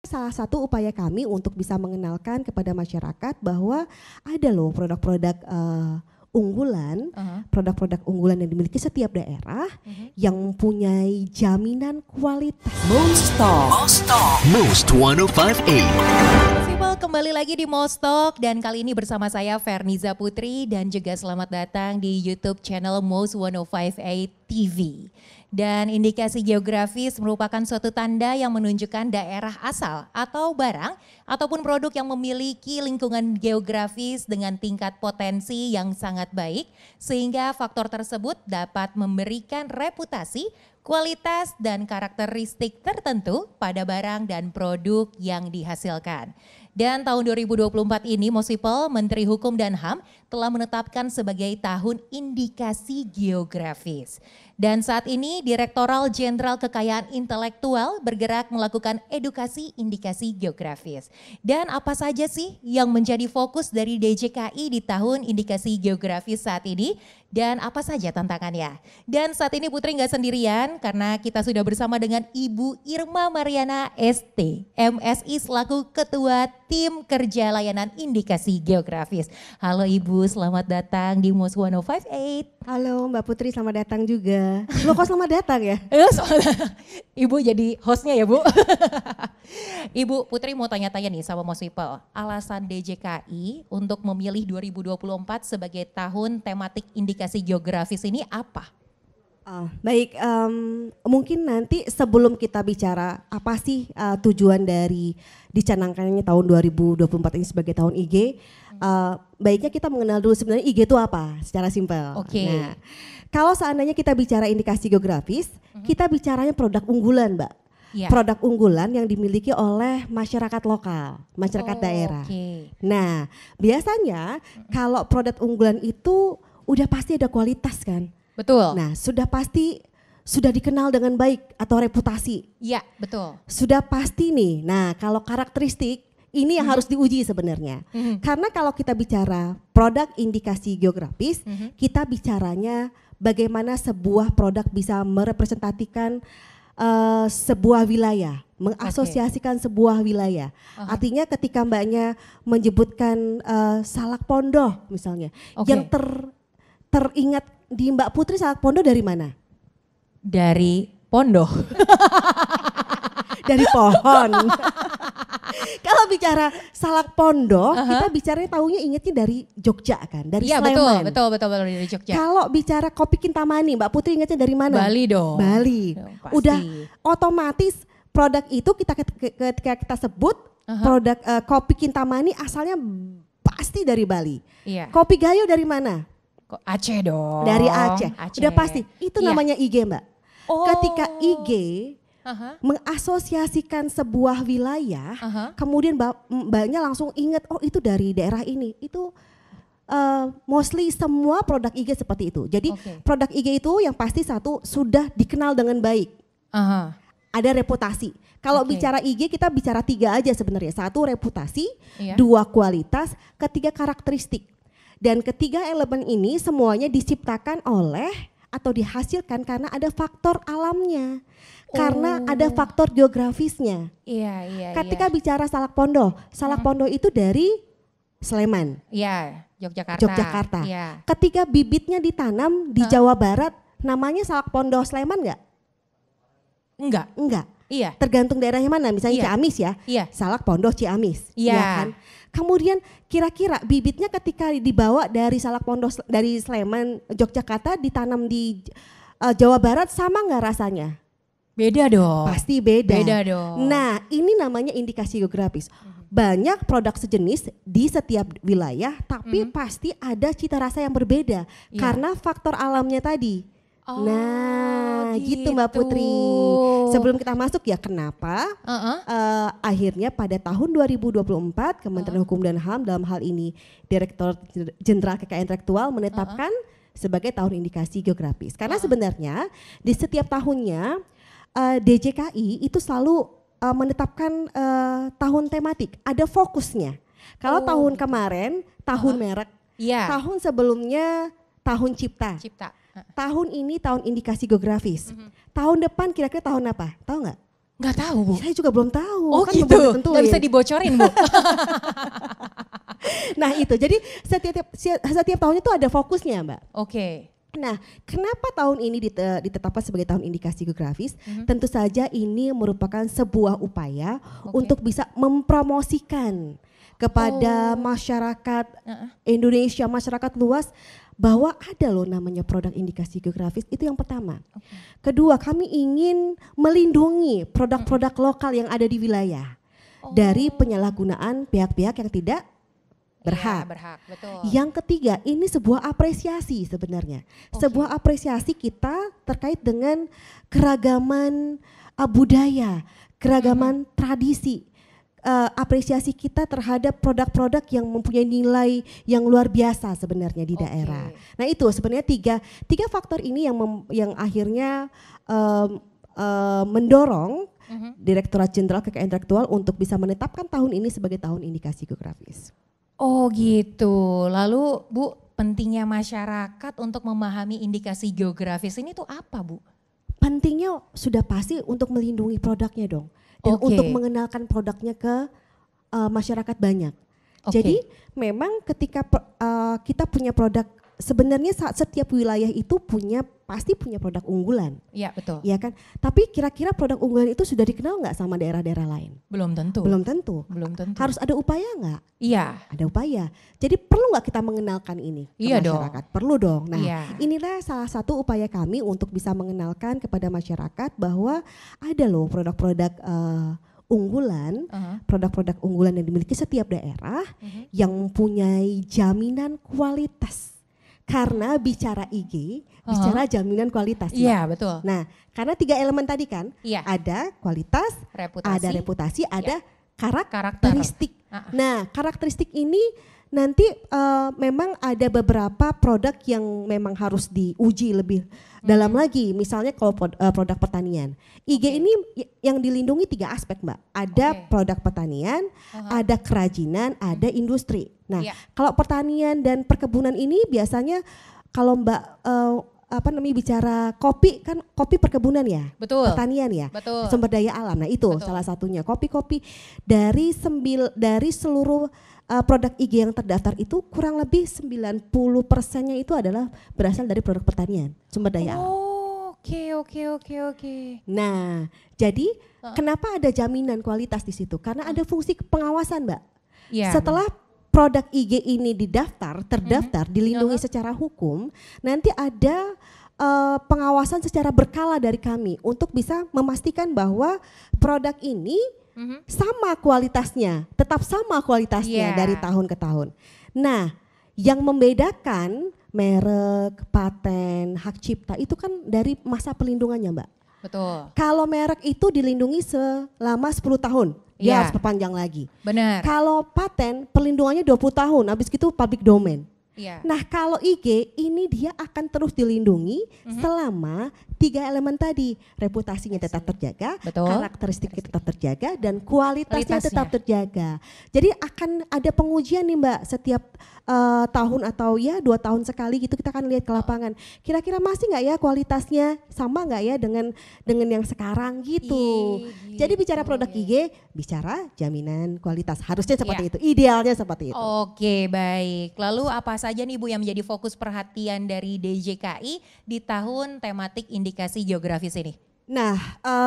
salah satu upaya kami untuk bisa mengenalkan kepada masyarakat bahwa ada loh produk-produk unggulan, produk-produk unggulan yang dimiliki setiap daerah yang mempunyai jaminan kualitas. Most Talk. Most 1058. People kembali lagi di Most Talk dan kali ini bersama saya Ferniza Putri dan juga selamat datang di YouTube channel Most 1058 TV. Dan indikasi geografis merupakan suatu tanda yang menunjukkan daerah asal atau barang ataupun produk yang memiliki lingkungan geografis dengan tingkat potensi yang sangat baik sehingga faktor tersebut dapat memberikan reputasi, kualitas dan karakteristik tertentu pada barang dan produk yang dihasilkan. Dan tahun 2024 ini Mosipel, Menteri Hukum dan HAM telah menetapkan sebagai tahun indikasi geografis. Dan saat ini Direktorat Jenderal Kekayaan Intelektual bergerak melakukan edukasi indikasi geografis. Dan apa saja sih yang menjadi fokus dari DJKI di tahun indikasi geografis saat ini? Dan apa saja tantangannya? Dan saat ini Putri nggak sendirian karena kita sudah bersama dengan Ibu Irma Mariana ST, MSI selaku Ketua Tim Kerja Layanan Indikasi Geografis. Halo Ibu, selamat datang di Most 1058. Halo Mbak Putri, selamat datang juga. Loh kok selamat datang ya? Ibu jadi hostnya ya Bu. Ibu Putri mau tanya-tanya nih sama Mosipel. Alasan DJKI untuk memilih 2024 sebagai tahun tematik indikasi geografis ini apa? Baik, mungkin nanti sebelum kita bicara apa sih tujuan dari dicanangkannya tahun 2024 ini sebagai tahun IG, baiknya kita mengenal dulu sebenarnya IG itu apa secara simpel. Oke. Nah, kalau seandainya kita bicara indikasi geografis, kita bicaranya produk unggulan, Mbak. Ya. Produk unggulan yang dimiliki oleh masyarakat lokal, masyarakat daerah. Okay. Nah, biasanya kalau produk unggulan itu udah pasti ada kualitas kan. Betul. Nah, sudah pasti sudah dikenal dengan baik atau reputasi. Iya, betul. Sudah pasti nih. Nah, kalau karakteristik ini yang harus diuji sebenarnya. Karena kalau kita bicara produk indikasi geografis, kita bicaranya bagaimana sebuah produk bisa merepresentasikan sebuah wilayah, mengasosiasikan sebuah wilayah. Artinya ketika Mbaknya menyebutkan Salak Pondoh misalnya, yang teringat di Mbak Putri Salak Pondoh dari mana? Dari Pondoh. Dari pohon. Kalau bicara Salak Pondoh, kita bicaranya taunya ingetnya dari Jogja kan, dari Sleman. Iya betul dari Jogja. Kalau bicara kopi Kintamani, Mbak Putri ingetnya dari mana? Bali dong. Bali. Pasti. Udah otomatis produk itu ketika kita sebut produk kopi Kintamani asalnya pasti dari Bali. Iya. Kopi Gayo dari mana? Aceh dong. Dari Aceh. Udah pasti. Itu namanya IG, Mbak. Ketika IG mengasosiasikan sebuah wilayah, kemudian Mbaknya langsung ingat, oh itu dari daerah ini. Itu mostly semua produk IG seperti itu. Jadi produk IG itu yang pasti satu sudah dikenal dengan baik. Ada reputasi. Kalau bicara IG kita bicara 3 aja sebenarnya. 1 reputasi, 2 kualitas, 3 karakteristik. Dan ketiga elemen ini semuanya diciptakan oleh atau dihasilkan karena ada faktor alamnya. Karena ada faktor geografisnya. Iya. Ketika bicara Salak Pondoh, Salak Pondoh itu dari Sleman. Iya, Yogyakarta. Iya. Ketika bibitnya ditanam di Jawa Barat, namanya Salak Pondoh Sleman enggak? Enggak. Iya. Tergantung daerahnya mana, misalnya Ciamis ya. Iya. Salak Pondoh Ciamis. Iya. Ya kan? Kemudian kira-kira bibitnya ketika dibawa dari Salak Pondoh dari Sleman, Yogyakarta ditanam di Jawa Barat sama nggak rasanya? Beda dong. Pasti beda. Beda dong. Nah, ini namanya indikasi geografis. Banyak produk sejenis di setiap wilayah, tapi pasti ada cita rasa yang berbeda karena faktor alamnya tadi. Gitu Mbak Putri. Sebelum kita masuk ya kenapa akhirnya pada tahun 2024 Kementerian Hukum dan HAM dalam hal ini Direktorat Jenderal Kekayaan Intelektual menetapkan sebagai tahun indikasi geografis. Karena sebenarnya di setiap tahunnya DJKI itu selalu menetapkan tahun tematik, ada fokusnya. Kalau tahun kemarin tahun merek, tahun sebelumnya tahun cipta. Tahun ini tahun indikasi geografis. Tahun depan kira-kira tahun apa? Tahu nggak? Nggak tahu Bu. Saya juga belum tahu. Oh kan gitu, belum ditentuin. nggak bisa dibocorin Bu. Nah itu, jadi setiap tahun itu ada fokusnya Mbak. Oke. Nah, kenapa tahun ini ditetapkan sebagai tahun indikasi geografis? Tentu saja ini merupakan sebuah upaya untuk bisa mempromosikan kepada masyarakat Indonesia, masyarakat luas bahwa ada loh namanya produk indikasi geografis. Itu yang pertama. Kedua, kami ingin melindungi produk-produk lokal yang ada di wilayah dari penyalahgunaan pihak-pihak yang tidak berhak. Ya, berhak, betul. Yang ketiga, ini sebuah apresiasi sebenarnya. Sebuah apresiasi kita terkait dengan keragaman budaya, keragaman tradisi. Apresiasi kita terhadap produk-produk yang mempunyai nilai yang luar biasa sebenarnya di daerah. Nah itu sebenarnya tiga faktor ini yang akhirnya mendorong Direktorat Jenderal Kekayaan Intelektual untuk bisa menetapkan tahun ini sebagai tahun indikasi geografis. Oh gitu. Lalu Bu, pentingnya masyarakat untuk memahami indikasi geografis ini tuh apa Bu? Pentingnya sudah pasti untuk melindungi produknya dong. Dan untuk mengenalkan produknya ke masyarakat banyak. Jadi memang ketika kita punya produk, sebenarnya setiap wilayah itu pasti punya produk unggulan. Iya betul. Iya kan? Tapi kira-kira produk unggulan itu sudah dikenal nggak sama daerah-daerah lain? Belum tentu. Belum tentu. Belum tentu. Harus ada upaya nggak? Iya. Ada upaya. Jadi perlu nggak kita mengenalkan ini ke masyarakat? Dong. Perlu dong. Nah inilah salah satu upaya kami untuk bisa mengenalkan kepada masyarakat bahwa ada loh produk-produk unggulan, produk-produk unggulan yang dimiliki setiap daerah yang mempunyai jaminan kualitas. Karena bicara IG, bicara jaminan kualitas. Iya betul. Nah karena 3 elemen tadi kan, ada kualitas, ada reputasi, ada karakteristik. Nah karakteristik ini nanti memang ada beberapa produk yang memang harus diuji lebih dalam lagi. Misalnya kalau produk pertanian, IG ini yang dilindungi 3 aspek Mbak. Ada produk pertanian, ada kerajinan, ada industri. Nah kalau pertanian dan perkebunan ini biasanya kalau Mbak bicara kopi kan, kopi perkebunan ya, betul. Pertanian ya, betul. Sumber daya alam. Nah itu salah satunya kopi dari seluruh produk IG yang terdaftar itu kurang lebih 90%-nya itu adalah berasal dari produk pertanian, sumber daya alam. Oke. Nah, jadi kenapa ada jaminan kualitas di situ? Karena ada fungsi pengawasan, Mbak. Ya, setelah produk IG ini terdaftar, dilindungi secara hukum, nanti ada pengawasan secara berkala dari kami untuk bisa memastikan bahwa produk ini sama kualitasnya, tetap sama kualitasnya dari tahun ke tahun. Nah, yang membedakan merek, paten, hak cipta itu kan dari masa pelindungannya Mbak. Betul. Kalau merek itu dilindungi selama 10 tahun, dia harus perpanjang lagi. Benar. Kalau paten perlindungannya 20 tahun, habis itu public domain. Iya. Nah kalau IG ini dia akan terus dilindungi selama 3 elemen tadi, reputasinya tetap terjaga, karakteristiknya tetap terjaga, dan kualitasnya tetap terjaga. Jadi akan ada pengujian nih Mbak setiap tahun atau 2 tahun sekali gitu, kita akan lihat ke lapangan. Kira-kira masih nggak ya kualitasnya, sama nggak ya dengan yang sekarang gitu. Jadi bicara produk IG, bicara jaminan kualitas, harusnya seperti itu, idealnya seperti itu. Oke baik, lalu apa saja nih Bu yang menjadi fokus perhatian dari DJKI di tahun tematik indikasi geografis ini? Nah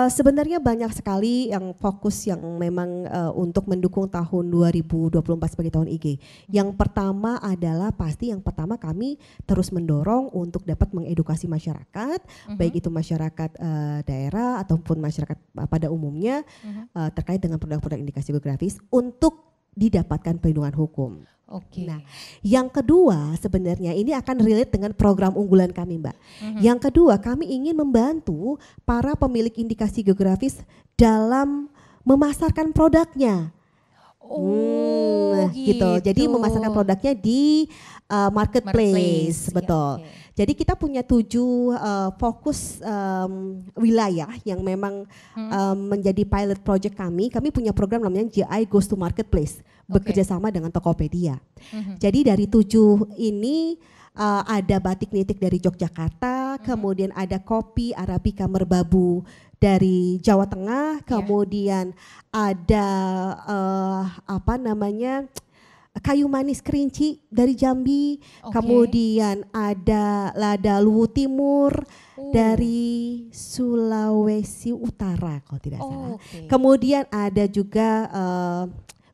sebenarnya banyak sekali yang fokus yang memang untuk mendukung tahun 2024 sebagai tahun IG. Yang pertama adalah kami terus mendorong untuk dapat mengedukasi masyarakat, baik itu masyarakat daerah ataupun masyarakat pada umumnya terkait dengan produk-produk indikasi geografis untuk didapatkan perlindungan hukum. Oke. Nah, yang kedua sebenarnya ini akan relate dengan program unggulan kami, Mbak. Yang kedua, kami ingin membantu para pemilik indikasi geografis dalam memasarkan produknya. Gitu. Jadi memasarkan produknya di marketplace, betul. Jadi kita punya 7 fokus wilayah yang memang menjadi pilot project kami. Kami punya program namanya GI Goes to Marketplace, bekerja sama dengan Tokopedia. Jadi dari 7 ini ada batik nitik dari Yogyakarta, kemudian ada kopi Arabica Merbabu dari Jawa Tengah, kemudian ada kayu manis kerinci dari Jambi, kemudian ada lada luwu timur dari Sulawesi Utara kalau tidak salah. Kemudian ada juga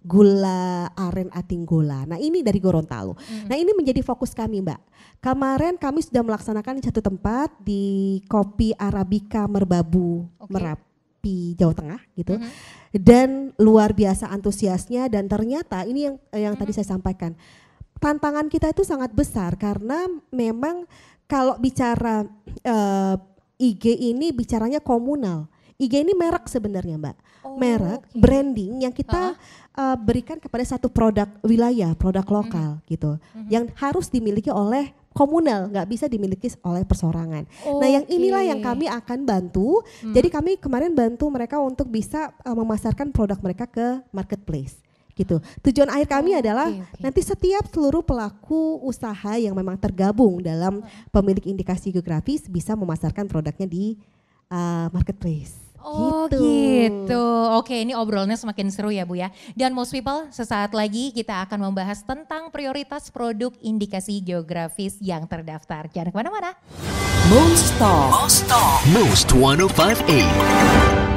gula aren Atinggola. Nah ini dari Gorontalo. Nah ini menjadi fokus kami Mbak. Kemarin kami sudah melaksanakan di satu tempat di Kopi Arabica Merbabu Merapi Jawa Tengah gitu. Dan luar biasa antusiasnya dan ternyata ini yang tadi saya sampaikan. Tantangan kita itu sangat besar karena memang kalau bicara IG ini bicaranya komunal. IG ini merek sebenarnya Mbak. Merek, branding yang kita berikan kepada satu produk wilayah, produk lokal gitu. Yang harus dimiliki oleh komunal, nggak bisa dimiliki oleh persorangan. Nah yang inilah yang kami akan bantu. Jadi kami kemarin bantu mereka untuk bisa memasarkan produk mereka ke marketplace gitu. Tujuan akhir kami adalah nanti setiap seluruh pelaku usaha yang memang tergabung dalam pemilik indikasi geografis bisa memasarkan produknya di marketplace. Gitu. Oke, ini obrolannya semakin seru ya Bu ya. Dan most people, sesaat lagi kita akan membahas tentang prioritas produk indikasi geografis yang terdaftar. Jangan kemana-mana. Most 105.8